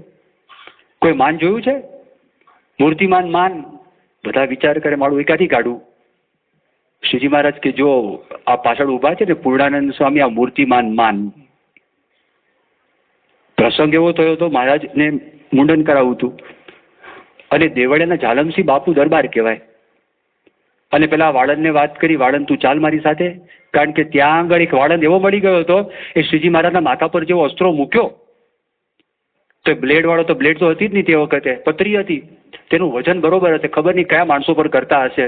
કોઈ માન જોયું છે? મૂર્તિમાન માન. બધા વિચાર કરે મારું એકાથી કાઢું. શ્રીજી મહારાજ કે જો આ પાછળ ઉભા છે ને પૂર્ણાનંદ સ્વામી, આ મૂર્તિમાન માન. પ્રસંગ એવો થયો હતો, મહારાજને મુંડન કરાવું હતું, અને દેવળિયાના ઝાલમસિંહ બાપુ દરબાર કહેવાય. અને પેલા વાળંદને વાત કરી, વાળંદ તું ચાલ મારી સાથે, કારણ કે ત્યાં આગળ એક વાળંદ એવો મળી ગયો હતો, એ શ્રીજી મહારાજના માથા પર જેવો અસ્ત્રો મૂક્યો તો બ્લેડ વાળો, તો બ્લેડ તો હતી જ નહીં તે વખતે, પતરી હતી, તેનું વજન બરોબર હશે, ખબર નહીં કયા માણસો પર કરતા હશે.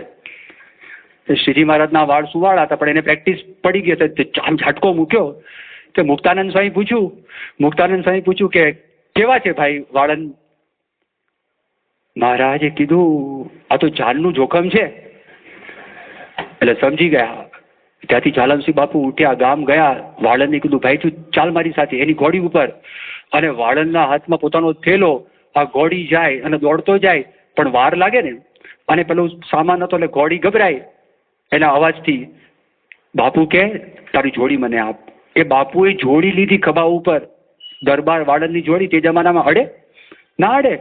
શ્રીજી મહારાજના વાળ સુવાળા હતા, પણ એને પ્રેક્ટિસ પડી ગઈ હતી, આમ ઝાટકો મૂક્યો. તો મુક્તાનંદ સ્વામી પૂછ્યું કે કેવા છે ભાઈ વાળંદ? મહારાજે કીધું આ તો જાનનું જોખમ છે. એટલે સમજી ગયા. ત્યાંથી ઝાલમસિંહ બાપુ ઉઠ્યા, ગામ ગયા, વાળંદને કીધું ભાઈ તું ચાલ મારી સાથે, એની ઘોડી ઉપર. અને વાળંદના હાથમાં પોતાનો થેલો, આ ઘોડી જાય અને દોડતો જાય, પણ વાર લાગે ને, અને પેલું સામાન હતો એટલે ઘોડી ગભરાય એના અવાજથી. બાપુ કે તારી જોડી મને આપ. એ બાપુએ જોડી લીધી ખભા ઉપર, દરબાર વાળંદની જોડી. તે જમાનામાં અડે ના અડે,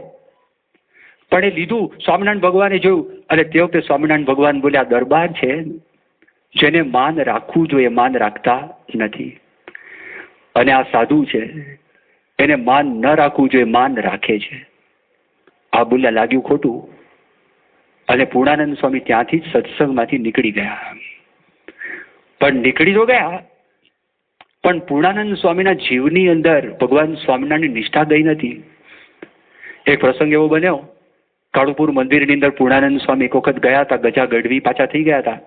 પણ એ લીધું. સ્વામિનારાયણ ભગવાને જોયું, અને તે વખતે સ્વામિનારાયણ ભગવાન બોલ્યા, દરબાર છે જેને માન રાખવું જોઈએ માન રાખતા નથી, અને આ સાધુ છે એને માન ન રાખવું જોઈએ માન રાખે છે. આ બોલ્યા, લાગ્યું ખોટું. અને પૂર્ણાનંદ સ્વામી ત્યાંથી જ સત્સંગમાંથી નીકળી ગયા. પણ નીકળી તો ગયા, પણ પૂર્ણાનંદ સ્વામીના જીવની અંદર ભગવાન સ્વામિનારાયણની નિષ્ઠા ગઈ નથી. એક પ્રસંગ એવો બન્યો, કાળુપુર મંદિરની અંદર પૂર્ણાનંદ સ્વામી એક વખત ગયા હતા, ગજા ગઢવી પાછા થઈ ગયા હતા.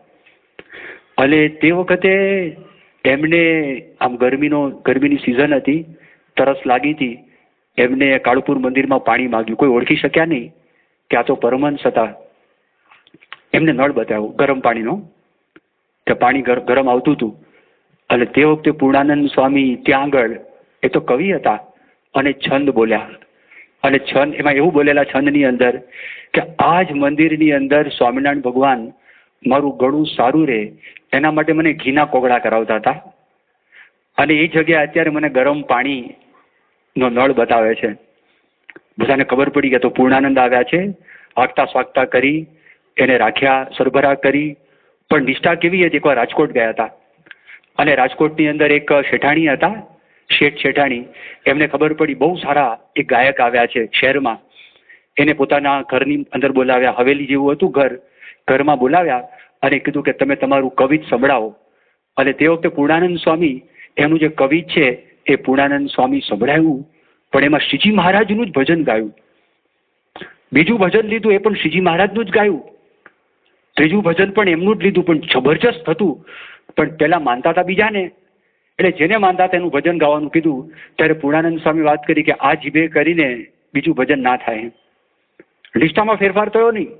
અને તે વખતે એમને આમ ગરમીની સિઝન હતી, તરસ લાગી હતી. એમને કાળુપુર મંદિરમાં પાણી માંગ્યું, કોઈ ઓળખી શક્યા નહીં કે આ તો પરમહંસ હતા. એમને નળ બતાવ્યો ગરમ પાણીનો, કે પાણી ગરમ આવતું હતું. અને તે વખતે પૂર્ણાનંદ સ્વામી ત્યાં આગળ, એ તો કવિ હતા, અને છંદ બોલ્યા. અને છંદ એમાં એવું બોલેલા, છંદની અંદર કે આ જ મંદિરની અંદર સ્વામિનારાયણ ભગવાન મારું ગળું સારું રહે એના માટે મને ઘીના કોગળા કરાવતા હતા, અને એ જગ્યાએ અત્યારે મને ગરમ પાણીનો નળ બતાવે છે. બધાને ખબર પડી ગયા. તો પૂર્ણાનંદ આવ્યા છે, આગતા સ્વાગતા કરી, એને રાખ્યા, સરભરા કરી. પણ નિષ્ઠા કેવી હતી, એકવાર રાજકોટ ગયા હતા, અને રાજકોટની અંદર એક શેઠાણી હતા, શેઠાણી. એમને ખબર પડી બહુ સારા એક ગાયક આવ્યા છે શહેરમાં. એને પોતાના ઘરની અંદર બોલાવ્યા, હવેલી જેવું હતું ઘર, ઘરમાં બોલાવ્યા, અને કીધું કે તમે તમારું કવિત સંભળાવો. અને તે વખતે પૂર્ણાનંદ સ્વામી એનું જે કવિત છે એ પૂર્ણાનંદ સ્વામી સંભળાવ્યું, પણ એમાં શ્રીજી મહારાજનું જ ભજન ગાયું. બીજું ભજન લીધું, એ પણ શ્રીજી મહારાજનું જ ગાયું. ત્રીજું ભજન પણ એમનું જ લીધું, પણ જબરજસ્ત હતું. પણ પેલા માનતા હતા બીજાને, એટલે જેને માનતા હતા એનું ભજન ગાવાનું કીધું. ત્યારે પૂર્ણાનંદ સ્વામી વાત કરી કે આ જીભે કરીને બીજું ભજન ના થાય. નિષ્ઠામાં ફેરફાર થયો નહીં,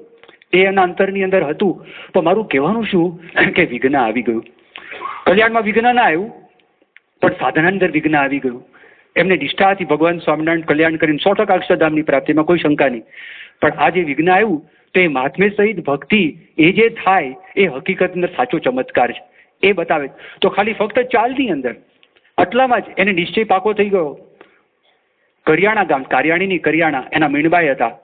એ એના અંતરની અંદર હતું. તો મારું કહેવાનું શું કે વિઘ્ન આવી ગયું. કલ્યાણમાં વિઘ્ન ના આવ્યું, પણ સાધના અંદર વિઘ્ન આવી ગયું. એમને નિષ્ઠા હતી, ભગવાન સ્વામિનારાયણ કલ્યાણ કરીને 100% અક્ષરધામની પ્રાપ્તિમાં કોઈ શંકા નહીં. પણ આ જે વિઘ્ન આવ્યું, તો એ મહાત્મ્ય સહિત ભક્તિ એ જે થાય એ હકીકત અંદર સાચો ચમત્કાર છે, એ બતાવે. તો ખાલી ફક્ત ચાલની અંદર આટલામાં જ એને નિશ્ચય પાકો થઈ ગયો. કરિયાણા ગામ, કારિયાણીની કરિયાણા, એના મીણબાઈ હતા,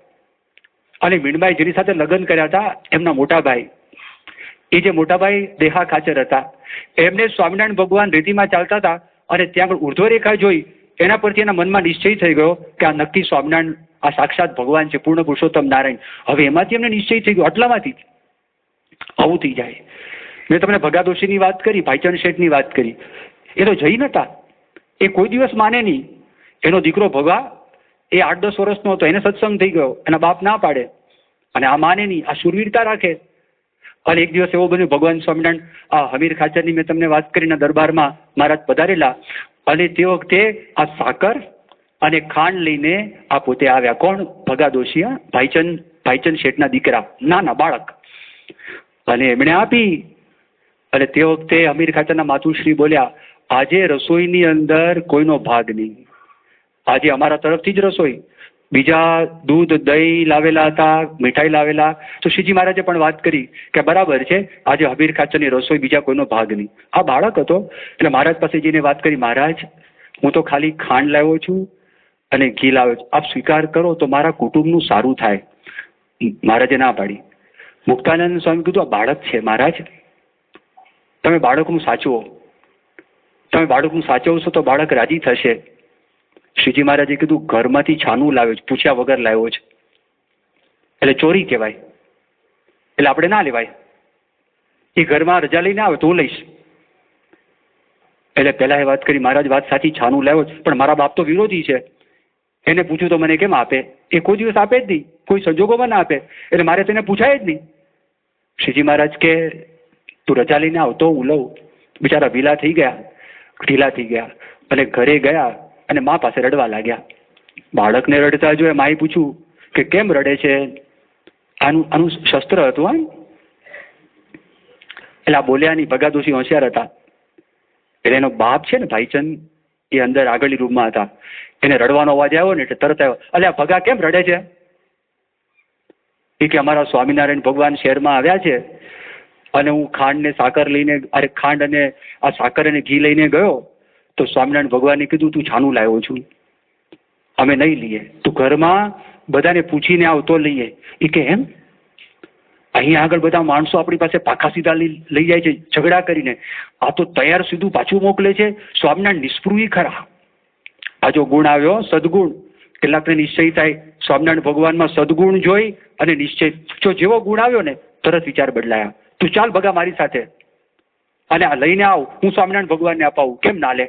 અને મીણબાઈ જેની સાથે લગ્ન કર્યા હતા એમના મોટાભાઈ. એ જે મોટાભાઈ દેહા ખાચર હતા, એમને સ્વામિનારાયણ ભગવાન રીતિમાં ચાલતા હતા, અને ત્યાં આગળ ઉર્ધ્વરેખા જોઈ, એના પરથી એના મનમાં નિશ્ચય થઈ ગયો કે આ નક્કી સ્વામિનારાયણ, આ સાક્ષાત ભગવાન છે, પૂર્ણ પુરુષોત્તમ નારાયણ. હવે એમાંથી એમને નિશ્ચય થઈ ગયો. આટલામાંથી આવું થઈ જાય. મેં તમને ભગાદોશીની વાત કરી, ભાઈચંદ શેઠની વાત કરી. એ તો જૈન હતા, એ કોઈ દિવસ માને નહીં. એનો દીકરો ભગા એ 8-10 વર્ષનો હતો, એને સત્સંગ થઈ ગયો, એના બાપ ના પાડે અને આ માને નહીં, આ શૂરવીરતા રાખે. અને એક દિવસ એવો બન્યો, ભગવાન સ્વામિનારાયણ આ હમીર ખાચરની મેં તમને વાત કરીને દરબારમાં મહારાજ પધારેલા, અને તે વખતે આ સાકર અને ખાંડ લઈને આ પોતે આવ્યા. કોણ? ભગા દોશી, ભાઈચંદ શેઠના દીકરા, નાના બાળક. અને એમણે આપી. અને તે વખતે હમીર ખાચરના માતુશ્રી બોલ્યા, આજે રસોઈની અંદર કોઈનો ભાગ નહીં, આજે અમારા તરફથી જ રસોઈ. બીજા દૂધ દહીં લાવેલા હતા, મીઠાઈ લાવેલા. તો શ્રીજી મહારાજે પણ વાત કરી કે બરાબર છે, આજે હમીર ખાચરની રસોઈ, બીજા કોઈનો ભાગ નહીં. આ બાળક હતો. એટલે મહારાજ પાસે જઈને વાત કરી, મહારાજ હું તો ખાલી ખાંડ લાવ્યો છું અને ઘી લાવ્યો છું, આપ સ્વીકાર કરો તો મારા કુટુંબનું સારું થાય. મહારાજે ના પાડી. મુક્તાનંદ સ્વામી કીધું, આ બાળક છે મહારાજ, તમે બાળકનું સાચવો, તમે બાળકનું સાચવશો તો બાળક રાજી થશે. શ્રીજી મહારાજે કીધું, ઘરમાંથી છાનું લાવ્યો છે, પૂછ્યા વગર લાવ્યો છે, એટલે ચોરી કહેવાય, એટલે આપણે ના લેવાય. એ ઘરમાં રજા લઈને આવે તો હું લઈશ. એટલે પહેલા એ વાત કરી, મહારાજ વાત સાચી, છાનું લાવ્યો છે, પણ મારા બાપ તો વિરોધી છે, એને પૂછ્યું તો મને કેમ આપે? એ કોઈ દિવસ આપે જ નહીં, કોઈ સંજોગોમાં ના આપે, એટલે મારે તેને પૂછાય જ નહીં. શ્રીજી મહારાજ કે તું રજા લઈને આવ તો હું લઉં. બિચારા ઢીલા થઈ ગયા અને ઘરે ગયા અને મા પાસે રડવા લાગ્યા. બાળકને રડતા જોયે માએ પૂછ્યું કે કેમ રડે છે? આનું શસ્ત્ર હતું. હા, એટલે આ બોલ્યા નહીં. ભગા દોશી હોશિયાર હતા. એટલે એનો બાપ છે ને ભાઈચંદ, એ અંદર આગળની રૂમમાં હતા. એને રડવાનો અવાજ આવ્યો ને એટલે તરત આવ્યો, અલ્યા ભગા કેમ રડે છે? એ કે અમારા સ્વામિનારાયણ ભગવાન શહેરમાં આવ્યા છે અને હું ખાંડ ને સાકર લઈને, ખાંડ અને આ સાકર અને ઘી લઈને ગયો તો સ્વામિનારાયણ ભગવાને કીધું તું છાનું લાવ્યો છું, અમે નહીં લઈએ, તું ઘરમાં બધાને પૂછીને આવ તો લઈએ. એ કે એમ? અહીંયા આગળ બધા માણસો આપણી પાસે પાખા સીધા લઈ જાય છે ઝઘડા કરીને, આ તો તૈયાર સીધું પાછું મોકલે છે. સ્વામિનારાયણ નિષ્પૃહી ખરા. આ જો ગુણ આવ્યો સદગુણ, કેટલાકને નિશ્ચય થાય સ્વામિનારાયણ ભગવાનમાં સદગુણ જોઈ અને નિશ્ચય, જો જેવો ગુણ આવ્યો ને તરત વિચાર બદલાયા. તું ચાલ ભગા મારી સાથે અને આ લઈને આવ, હું સ્વામિનારાયણ ભગવાનને અપાવું. કેમ ના લે?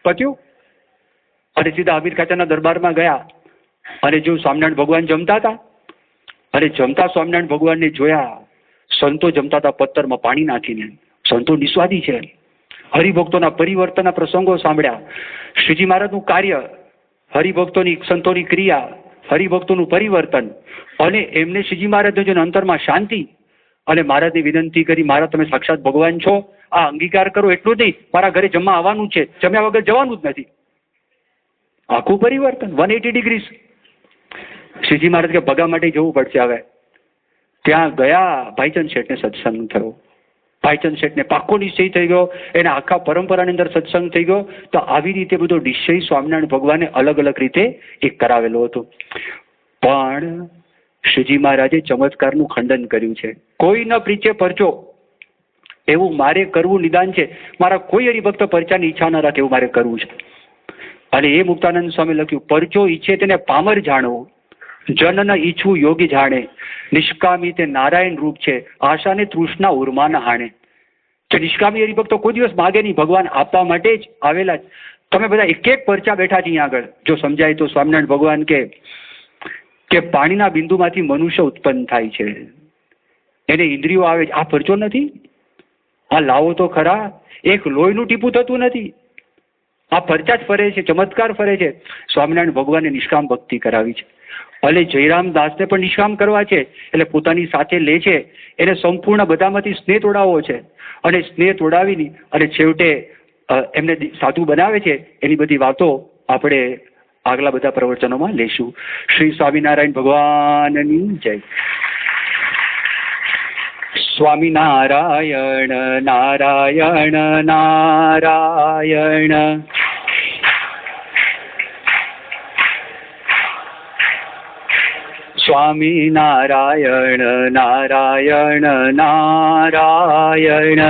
પત્યું. અને સીધા હમીર ખાચાના દરબારમાં ગયા અને જો સ્વામિનારાયણ ભગવાન જમતા હતા અને જમતા સ્વામિનારાયણ ભગવાનને જોયા. સંતો જમતા હતા પત્તરમાં પાણી નાખીને. સંતો નિસ્વાદી છે. હરિભક્તોના પરિવર્તનના પ્રસંગો સાંભળ્યા. શ્રીજી મહારાજનું કાર્ય, હરિભક્તોની, સંતોની ક્રિયા, હરિભક્તોનું પરિવર્તન, અને એમને શ્રીજી મહારાજને જોઈને અંતરમાં શાંતિ. અને મહારાજને વિનંતી કરી, મહારાજ તમે સાક્ષાત ભગવાન છો, આ અંગીકાર કરો. એટલું જ નહીં, મારા ઘરે જમવા આવવાનું છે, જમ્યા વગર જવાનું જ નથી. આખું પરિવર્તન 180 ડિગ્રી. શ્રીજી મહારાજ કે ભગા માટે જવું પડશે. હવે ત્યાં ગયા, ભાઈચંદ શેઠને સત્સંગ થયો. ભાઈચંદ શેઠને પાક્કો નિશ્ચય થઈ ગયો, એના આખા પરંપરાની અંદર સત્સંગ થઈ ગયો. તો આવી રીતે બધો નિશ્ચય સ્વામિનારાયણ ભગવાને અલગ અલગ રીતે એક કરાવેલો હતો. પણ શ્રીજી મહારાજે ચમત્કારનું ખંડન કર્યું છે. કોઈ ન પ્રીચે પરચો, એવું મારે કરવું નિદાન છે. મારા કોઈ હરિભક્ત પરચાની ઈચ્છા ન રાખે એવું મારે કરવું છે. અને એ મુક્તાનંદ સ્વામી લખ્યું, પરચો ઈચ્છે તેને પામર જાણવો, જન ન ઈચ્છવું યોગી જાણે, નિષ્કામી તે નારાયણ રૂપ છે, આશાને તૃષ્ણા ઉર્માના હાણે. કે નિષ્કામી હરિભક્તો કોઈ દિવસ માગે નહીં, ભગવાન આપવા માટે જ આવેલા જ. તમે બધા એક એક પરચા બેઠા છે અહીંયા આગળ. જો સમજાય તો સ્વામિનારાયણ ભગવાન કે પાણીના બિંદુમાંથી મનુષ્ય ઉત્પન્ન થાય છે, એને ઇન્દ્રિયો આવે છે. આ પરચો નથી? આ લાવો તો ખરા, એક લોહીનું ટીપું થતું નથી. આ પરચા જ ફરે છે, ચમત્કાર ફરે છે. સ્વામિનારાયણ ભગવાને નિષ્કામ ભક્તિ કરાવી છે. અને જયરામ દાસને પણ નિષ્કામ કરવા છે, એટલે પોતાની સાથે લે છે. એને સંપૂર્ણ બધામાંથી સ્નેહ તોડાવવો છે, અને સ્નેહ તોડાવીને અને છેવટે એમને સાધુ બનાવે છે. એની બધી વાતો આપણે આગલા બધા પ્રવચનોમાં લેશું. શ્રી સ્વામિનારાયણ ભગવાનની જય. સ્વામિનારાયણ નારાયણ નારાયણ. સ્વામિનારાયણ નારાયણ નારાયણ.